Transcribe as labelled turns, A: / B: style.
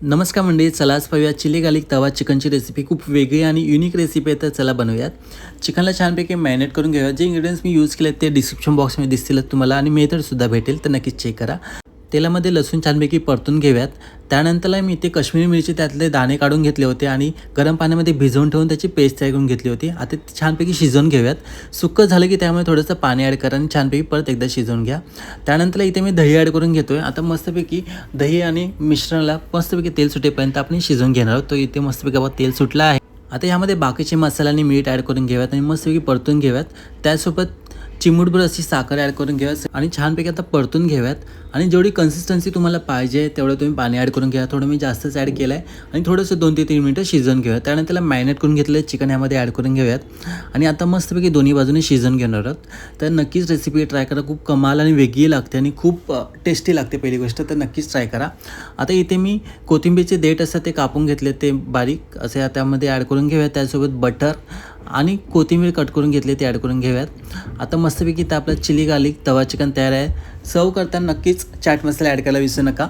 A: नमस्कार मंडळी, चला आज पाहूया चिली गार्लिक तवा चिकनची रेसिपी. खूप वेगळी आणि युनिक रेसिपी आहे, तर चला बनवूयात. चिकनला छानपैकी मॅरिनेट करून घेऊया. जे इन्ग्रेडियंट्स मी यूज केले ते डिस्क्रिप्शन बॉक्समध्ये दिसतीलच तुम्हाला आणि मेथडसुद्धा भेटेल, तर नक्कीच चेक करा. तेलामध्ये लसूण छानपैकी परतून घेऊयात. त्यानंतरला मी इथे काश्मीरी मिरची त्यातले दाणे काढून घेतले होते आणि गरम पाण्यामध्ये भिजवून ठेवून त्याची पेस्ट तयार करून घेतली होती. आता ती छानपैकी शिजवून घेऊयात. सुक्कं झालं की त्यामध्ये थोडंसं पाणी ॲड करा आणि छानपैकी परत एकदा शिजवून घ्या. त्यानंतर इथे मी दही ॲड करून घेतो आहे. आता मस्तपैकी दही आणि मिश्रणाला मस्तपैकी तेल सुटेपर्यंत आपण शिजवून घेणार आहोत. तो इथे मस्तपैकी आपला तेल सुटला आहे. आता यामध्ये बाकीचे मसाला आणि मीठ ॲड करून घेऊयात आणि मस्तपैकी परतून घेऊयात. त्यासोबत चिमूटभर अशी साखर ॲड करून घेऊयात आणि छानपैकी आता परतून घेऊयात. आणि जेवढी कन्सिस्टन्सी तुम्हाला पाहिजे तेवढं तुम्ही पाणी ॲड करून घ्या. थोडं मी जास्तच ॲड केलं आहे आणि थोडंसं 2 ते 3 मिनिटं शिजवून घेऊयात. त्यानंतर त्याला मॅरिनेट करून घेतलेलं चिकन यामध्ये ॲड करून घेऊयात आणि आता मस्तपैकी दोन्ही बाजूने शिजवून घेणार आहोत. तर नक्कीच रेसिपी ट्राय करा. खूप कमाल आणि वेगळी लागते आणि खूप टेस्टी लागते पहिली गोष्ट, तर नक्कीच ट्राय करा. आता इथे मी कोथिंबीरचे देठ असतात ते कापून घेतले, ते बारीक असे त्यामध्ये ॲड करून घेऊयात. त्यासोबत बटर आणि कोथिंबीर कट करून घेतली ते ॲड करून घेऊयात. आता मस्तपैकी इथं आपलं चिली गार्लिक तवा चिकन तयार आहे. सर्व करताना नक्कीच चाट मसाला ॲड करायला विसरू नका.